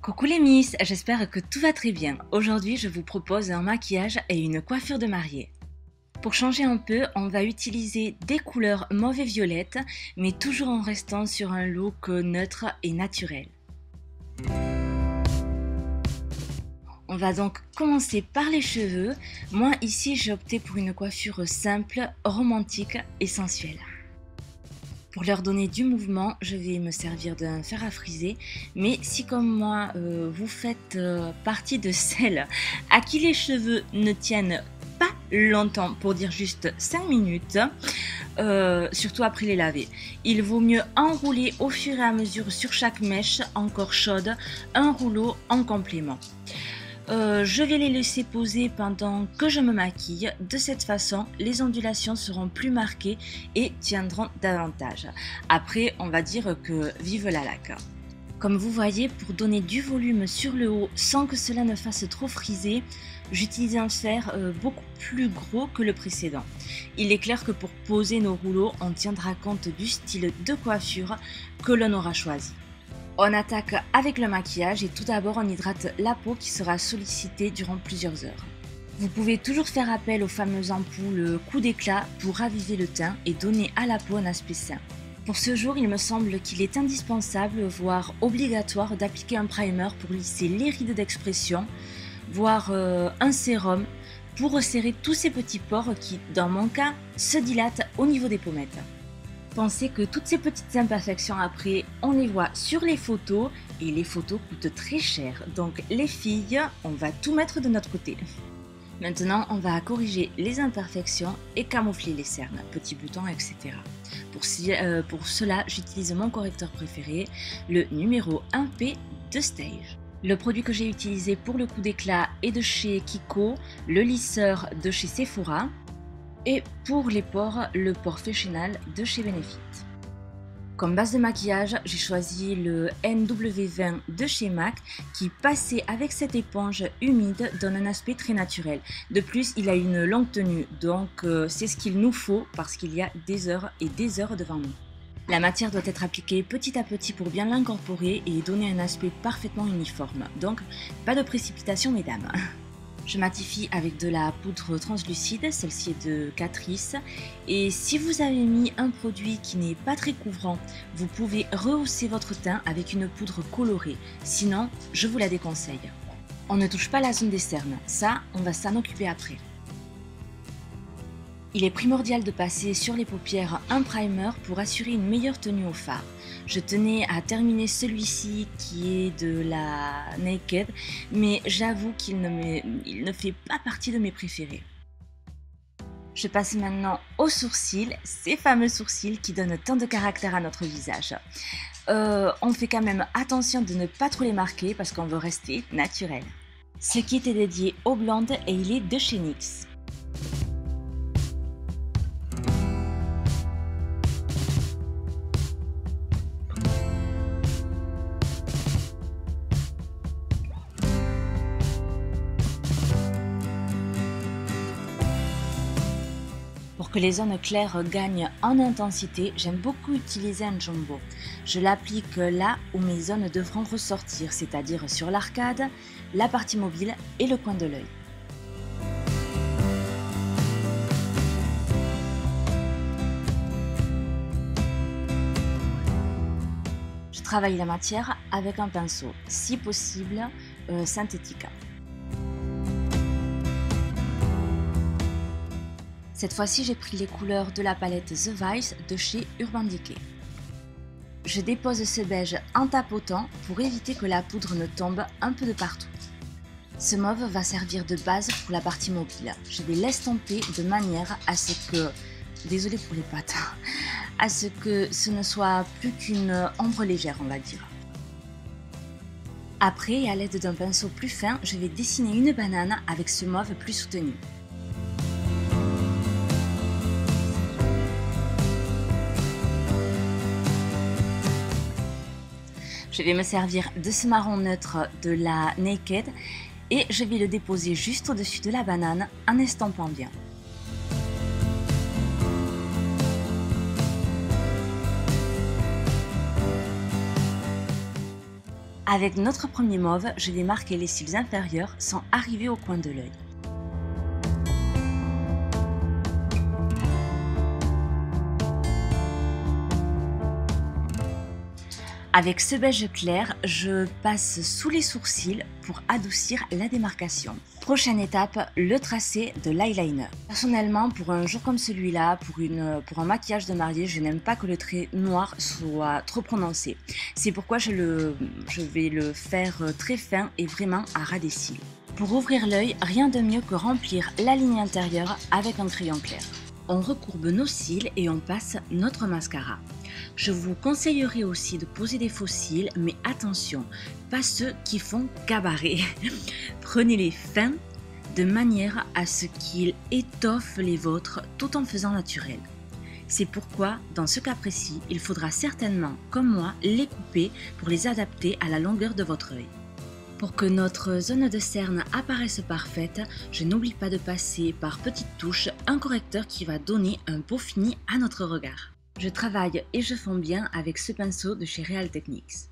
Coucou les Miss, j'espère que tout va très bien. Aujourd'hui, je vous propose un maquillage et une coiffure de mariée. Pour changer un peu, on va utiliser des couleurs mauve et violette, mais toujours en restant sur un look neutre et naturel. On va donc commencer par les cheveux. Moi ici, j'ai opté pour une coiffure simple, romantique et sensuelle. Pour leur donner du mouvement, je vais me servir d'un fer à friser. Mais si comme moi, vous faites partie de celles à qui les cheveux ne tiennent pas longtemps, pour dire juste 5 minutes, surtout après les laver, il vaut mieux enrouler au fur et à mesure sur chaque mèche encore chaude, un rouleau en complément. Je vais les laisser poser pendant que je me maquille. De cette façon, les ondulations seront plus marquées et tiendront davantage. Après, on va dire que vive la laque. Comme vous voyez, pour donner du volume sur le haut sans que cela ne fasse trop friser, j'utilise un fer beaucoup plus gros que le précédent. Il est clair que pour poser nos rouleaux, on tiendra compte du style de coiffure que l'on aura choisi. On attaque avec le maquillage et tout d'abord on hydrate la peau qui sera sollicitée durant plusieurs heures. Vous pouvez toujours faire appel aux fameuses ampoules coup d'éclat pour raviver le teint et donner à la peau un aspect sain. Pour ce jour, il me semble qu'il est indispensable, voire obligatoire, d'appliquer un primer pour lisser les rides d'expression, voire un sérum pour resserrer tous ces petits pores qui, dans mon cas, se dilatent au niveau des pommettes. Pensez que toutes ces petites imperfections après, on les voit sur les photos et les photos coûtent très cher. Donc les filles, on va tout mettre de notre côté. Maintenant, on va corriger les imperfections et camoufler les cernes, petits boutons, etc. Pour cela, j'utilise mon correcteur préféré, le numéro 1P de Stage. Le produit que j'ai utilisé pour le coup d'éclat est de chez Kiko, le lisseur de chez Sephora. Et pour les pores, le Porefessional de chez Benefit. Comme base de maquillage, j'ai choisi le NW20 de chez MAC qui, passé avec cette éponge humide, donne un aspect très naturel. De plus, il a une longue tenue, donc c'est ce qu'il nous faut parce qu'il y a des heures et des heures devant nous. La matière doit être appliquée petit à petit pour bien l'incorporer et donner un aspect parfaitement uniforme. Donc, pas de précipitation mesdames. Je matifie avec de la poudre translucide, celle-ci est de Catrice. Et si vous avez mis un produit qui n'est pas très couvrant, vous pouvez rehausser votre teint avec une poudre colorée. Sinon, je vous la déconseille. On ne touche pas la zone des cernes, ça, on va s'en occuper après. Il est primordial de passer sur les paupières un primer pour assurer une meilleure tenue au fard. Je tenais à terminer celui-ci qui est de la Naked, mais j'avoue qu'il ne fait pas partie de mes préférés. Je passe maintenant aux sourcils, ces fameux sourcils qui donnent tant de caractère à notre visage. On fait quand même attention de ne pas trop les marquer parce qu'on veut rester naturel. Ce kit est dédié aux blondes et il est de chez NYX. Pour que les zones claires gagnent en intensité, j'aime beaucoup utiliser un jumbo. Je l'applique là où mes zones devront ressortir, c'est-à-dire sur l'arcade, la partie mobile et le coin de l'œil. Je travaille la matière avec un pinceau, si possible synthétique. Cette fois-ci, j'ai pris les couleurs de la palette The Vice de chez Urban Decay. Je dépose ce beige en tapotant pour éviter que la poudre ne tombe un peu de partout. Ce mauve va servir de base pour la partie mobile. Je vais l'estomper de manière à ce que, désolée pour les pattes, à ce que ce ne soit plus qu'une ombre légère, on va dire. Après, à l'aide d'un pinceau plus fin, je vais dessiner une banane avec ce mauve plus soutenu. Je vais me servir de ce marron neutre de la Naked et je vais le déposer juste au-dessus de la banane en estampant bien. Avec notre premier mauve, je vais marquer les cils inférieurs sans arriver au coin de l'œil. Avec ce beige clair, je passe sous les sourcils pour adoucir la démarcation. Prochaine étape, le tracé de l'eyeliner. Personnellement, pour un jour comme celui-là, pour un maquillage de mariée, je n'aime pas que le trait noir soit trop prononcé. C'est pourquoi je vais le faire très fin et vraiment à ras des cils. Pour ouvrir l'œil, rien de mieux que remplir la ligne intérieure avec un crayon clair. On recourbe nos cils et on passe notre mascara. Je vous conseillerais aussi de poser des faux cils, mais attention, pas ceux qui font cabaret. Prenez-les fins de manière à ce qu'ils étoffent les vôtres tout en faisant naturel. C'est pourquoi, dans ce cas précis, il faudra certainement, comme moi, les couper pour les adapter à la longueur de votre œil. Pour que notre zone de cerne apparaisse parfaite, je n'oublie pas de passer par petites touches un correcteur qui va donner un beau fini à notre regard. Je travaille et je fonds bien avec ce pinceau de chez Real Techniques.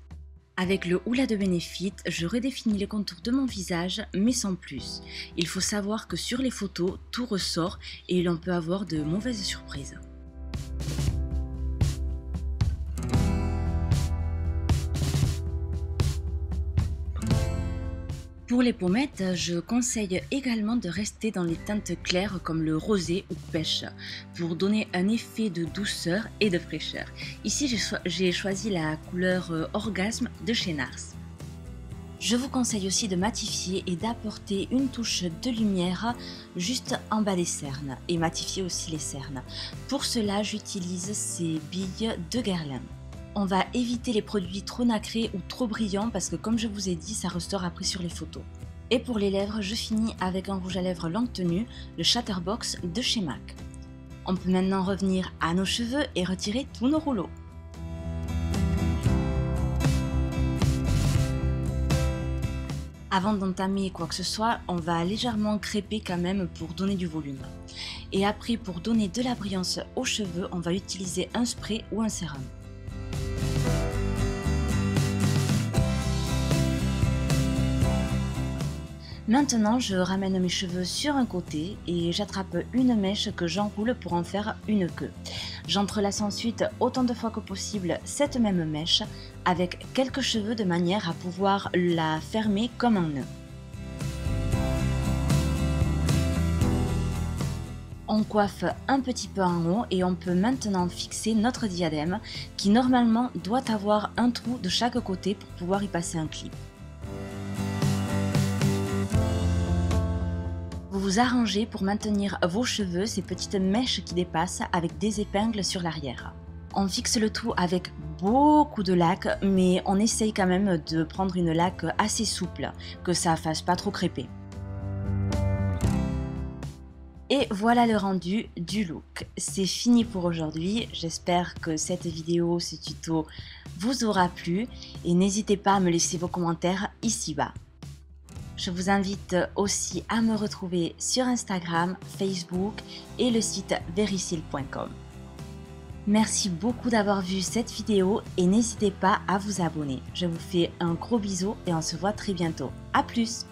Avec le Hoola de Benefit, je redéfinis les contours de mon visage, mais sans plus. Il faut savoir que sur les photos, tout ressort et l'on peut avoir de mauvaises surprises. Pour les pommettes, je conseille également de rester dans les teintes claires comme le rosé ou pêche pour donner un effet de douceur et de fraîcheur. Ici, j'ai choisi la couleur Orgasme de chez NARS. Je vous conseille aussi de matifier et d'apporter une touche de lumière juste en bas des cernes et matifier aussi les cernes. Pour cela, j'utilise ces billes de Guerlain. On va éviter les produits trop nacrés ou trop brillants parce que comme je vous ai dit, ça ressort après sur les photos. Et pour les lèvres, je finis avec un rouge à lèvres longue tenue, le Chatterbox de chez MAC. On peut maintenant revenir à nos cheveux et retirer tous nos rouleaux. Avant d'entamer quoi que ce soit, on va légèrement crêper quand même pour donner du volume. Et après, pour donner de la brillance aux cheveux, on va utiliser un spray ou un sérum. Maintenant, je ramène mes cheveux sur un côté et j'attrape une mèche que j'enroule pour en faire une queue. J'entrelace ensuite autant de fois que possible cette même mèche avec quelques cheveux de manière à pouvoir la fermer comme un nœud. On coiffe un petit peu en haut et on peut maintenant fixer notre diadème qui normalement doit avoir un trou de chaque côté pour pouvoir y passer un clip. Vous vous arrangez pour maintenir vos cheveux, ces petites mèches qui dépassent avec des épingles sur l'arrière. On fixe le tout avec beaucoup de laque, mais on essaye quand même de prendre une laque assez souple, que ça ne fasse pas trop crêper. Et voilà le rendu du look. C'est fini pour aujourd'hui. J'espère que cette vidéo, ce tuto vous aura plu et n'hésitez pas à me laisser vos commentaires ici bas. Je vous invite aussi à me retrouver sur Instagram, Facebook et le site vericil.com. Merci beaucoup d'avoir vu cette vidéo et n'hésitez pas à vous abonner. Je vous fais un gros bisou et on se voit très bientôt. A plus!